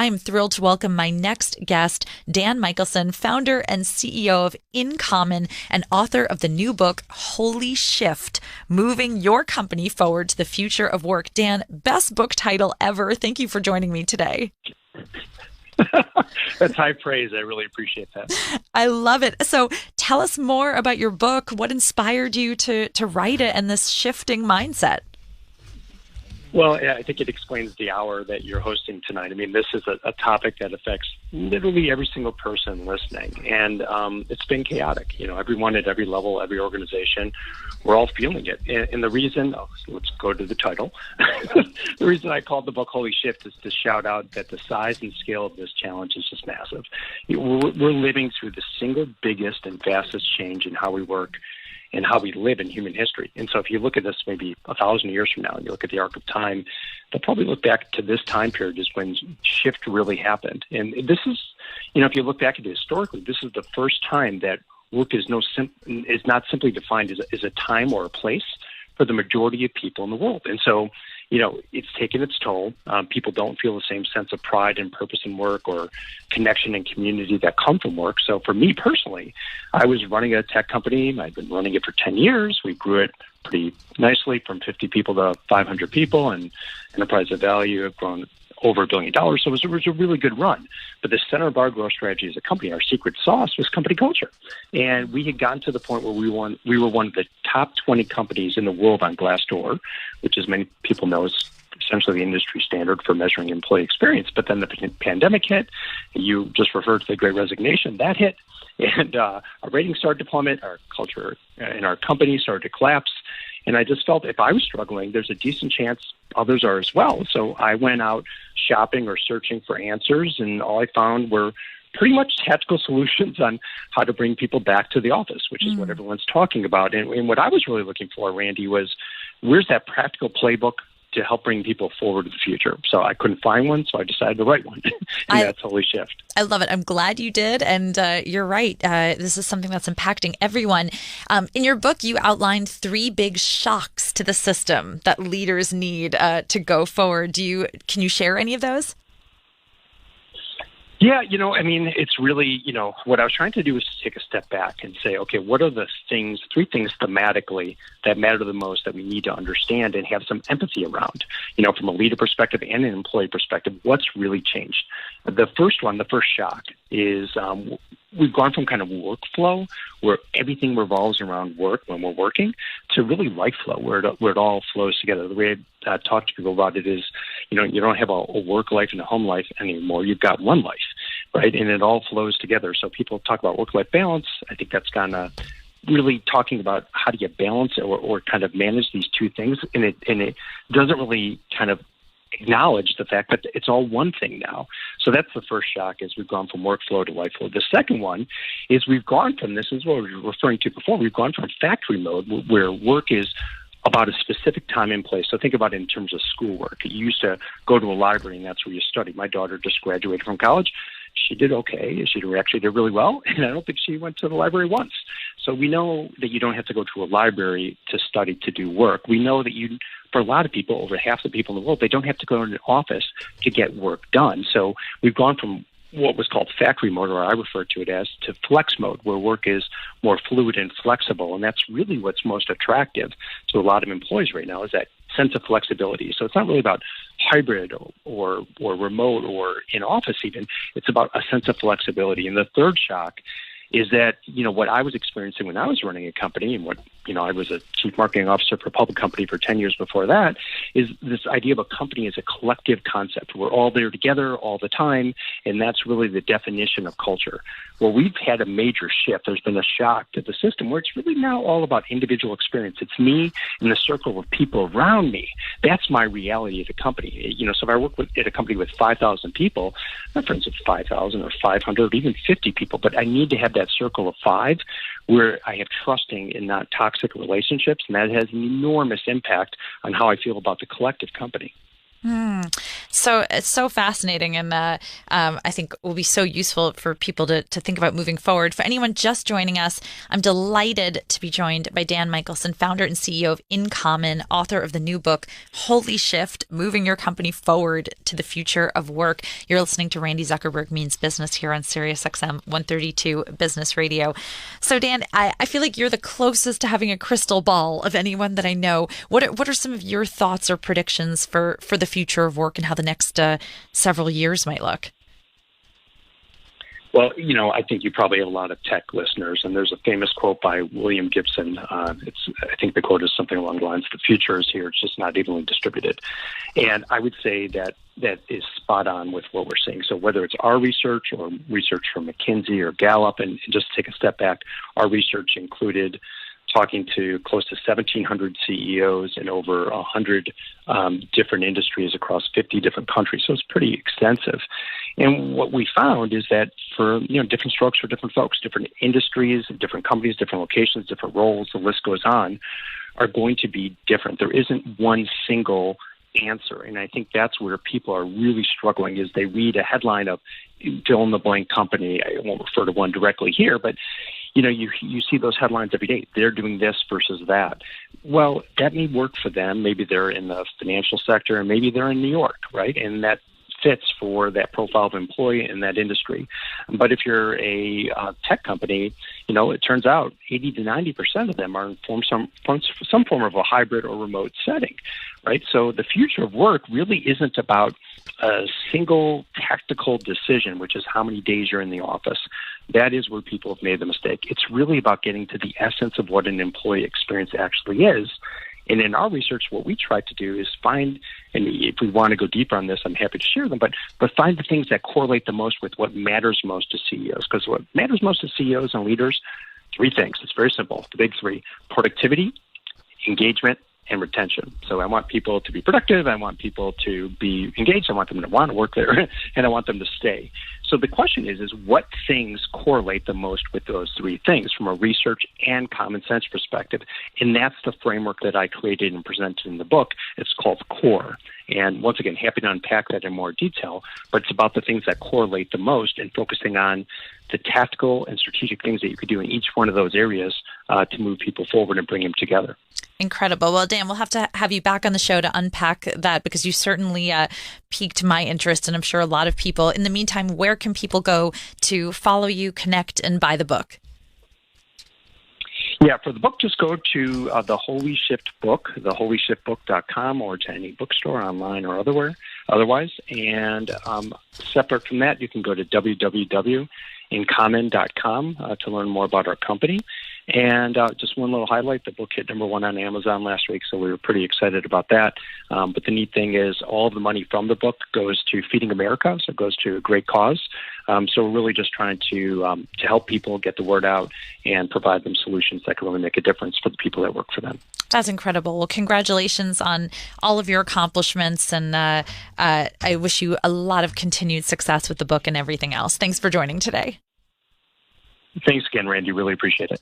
I'm thrilled to welcome my next guest, Dan Michelson, founder and CEO of In Common and author of the new book, Holy Shift, Moving Your Company Forward to the Future of Work. Dan, best book title ever. Thank you for joining me today. That's high praise. I really appreciate that. I love it. So tell us more about your book. What inspired you to write it and this shifting mindset? Well, I think it explains the hour that you're hosting tonight. I mean, this is a topic that affects literally every single person listening. And it's been chaotic. Everyone at every level, every organization, we're all feeling it. And the reason, let's go to the title. The reason I called the book Holy Shift is to shout out that the size and scale of this challenge is just massive. We're living through the single biggest and fastest change in how we work and how we live in human history. And so if you look at this maybe 1,000 years from now, and you look at the arc of time, they'll probably look back to this time period as when shift really happened. And this is, if you look back at it historically, this is the first time that work is not simply defined as a time or a place for the majority of people in the world. And so, it's taken its toll. People don't feel the same sense of pride and purpose in work or connection and community that come from work. So for me personally, I was running a tech company. I'd been running it for 10 years. We grew it pretty nicely from 50 people to 500 people, and enterprise value have grown over $1 billion. So it was a really good run. But the center of our growth strategy as a company, our secret sauce, was company culture. And we had gotten to the point where we were one of the top 20 companies in the world on Glassdoor, which, as many people know, is essentially the industry standard for measuring employee experience. But then the pandemic hit. You just referred to the Great Resignation. That hit. And our ratings started to plummet. Our culture in our company started to collapse. And I just felt if I was struggling, there's a decent chance others are as well. So I went out shopping or searching for answers, and all I found were pretty much tactical solutions on how to bring people back to the office, which is what everyone's talking about. And what I was really looking for, Randy, was where's that practical playbook to help bring people forward to the future. So I couldn't find one, so I decided to write one, and that's Holy Shift. I love it. I'm glad you did, and you're right. This is something that's impacting everyone. In your book, you outlined 3 big shocks to the system that leaders need to go forward. Can you share any of those? Yeah, it's really, what I was trying to do is to take a step back and say, okay, what are the 3 things thematically that matter the most that we need to understand and have some empathy around, from a leader perspective and an employee perspective, what's really changed? The first shock is we've gone from kind of workflow where everything revolves around work when we're working to really life flow where it all flows together. The way I talk to people about it is, you don't have a work life and a home life anymore. You've got one life, right? And it all flows together. So people talk about work-life balance. I think that's kind of really talking about how do you balance or kind of manage these 2 things. And it doesn't really kind of acknowledge the fact that it's all one thing now. So that's the first shock, is we've gone from workflow to life flow. The second one is we've gone from, this is what we were referring to before, we've gone from factory mode where work is about a specific time and place. So think about it in terms of schoolwork. You used to go to a library and that's where you studied. My daughter just graduated from college. She did okay. She actually did really well. And I don't think she went to the library once. So we know that you don't have to go to a library to study to do work. We know that for a lot of people, over half the people in the world, they don't have to go to an office to get work done. So we've gone from what was called factory mode, or I refer to it as, to flex mode, where work is more fluid and flexible. And that's really what's most attractive to a lot of employees right now, is that sense of flexibility. So it's not really about hybrid or remote or in office even. It's about a sense of flexibility. And the third shock is that, what I was experiencing when I was running a company, and what, I was a chief marketing officer for a public company for 10 years before that, is this idea of a company as a collective concept. We're all there together all the time, and that's really the definition of culture. Well, we've had a major shift. There's been a shock to the system where it's really now all about individual experience. It's me and the circle of people around me. That's my reality at a company. So if I work at a company with 5,000 people, my friends with 5,000 or 500 or even 50 people, but I need to have that circle of 5 where I have trusting and not toxic relationships, and that has an enormous impact on how I feel about the collective company. So it's so fascinating, and I think will be so useful for people to think about moving forward. For anyone just joining us, I'm delighted to be joined by Dan Michelson, founder and CEO of In Common, author of the new book, Holy Shift, Moving Your Company Forward to the Future of Work. You're listening to Randi Zuckerberg Means Business here on Sirius XM 132 Business Radio. So Dan, I feel like you're the closest to having a crystal ball of anyone that I know. What are some of your thoughts or predictions for the future of work and how the next several years might look? Well, I think you probably have a lot of tech listeners, and there's a famous quote by William Gibson. I think the quote is something along the lines, "The future is here, it's just not evenly distributed." And I would say that is spot on with what we're seeing. So whether it's our research or research from McKinsey or Gallup, and just take a step back, our research included talking to close to 1,700 CEOs in over 100 different industries across 50 different countries. So it's pretty extensive. And what we found is that for different strokes for different folks, different industries, different companies, different locations, different roles, the list goes on, are going to be different. There isn't one single answer. And I think that's where people are really struggling is they read a headline of fill in the blank company. I won't refer to one directly here, but you see those headlines every day. They're doing this versus that. Well, that may work for them. Maybe they're in the financial sector, and maybe they're in New York, right? And that fits for that profile of employee in that industry. But if you're a tech company, it turns out 80 to 90% of them are in some form of a hybrid or remote setting, right? So the future of work really isn't about a single tactical decision, which is how many days you're in the office. That is where people have made the mistake. It's really about getting to the essence of what an employee experience actually is. And in our research, what we try to do is find, and if we want to go deeper on this, I'm happy to share them, but find the things that correlate the most with what matters most to CEOs. Because what matters most to CEOs and leaders, three things. It's very simple, the big three: productivity, engagement, and retention. So I want people to be productive, I want people to be engaged, I want them to want to work there, and I want them to stay. So the question is what things correlate the most with those three things from a research and common sense perspective? And that's the framework that I created and presented in the book. It's called CORE. And once again, happy to unpack that in more detail, but it's about the things that correlate the most and focusing on the tactical and strategic things that you could do in each one of those areas to move people forward and bring them together. Incredible. Well, Dan, we'll have to have you back on the show to unpack that because you certainly piqued my interest, and I'm sure a lot of people. In the meantime, where can people go to follow you, connect, and buy the book? Yeah, for the book, just go to the Holy Shift book, theholyshiftbook.com, or to any bookstore online or otherwise. And separate from that, you can go to www.incommon.com to learn more about our company. And just one little highlight, the book hit #1 on Amazon last week, so we were pretty excited about that. But the neat thing is all the money from the book goes to Feeding America, so it goes to a great cause. So we're really just trying to help people get the word out and provide them solutions that can really make a difference for the people that work for them. That's incredible. Well, congratulations on all of your accomplishments, and I wish you a lot of continued success with the book and everything else. Thanks for joining today. Thanks again, Randy. Really appreciate it.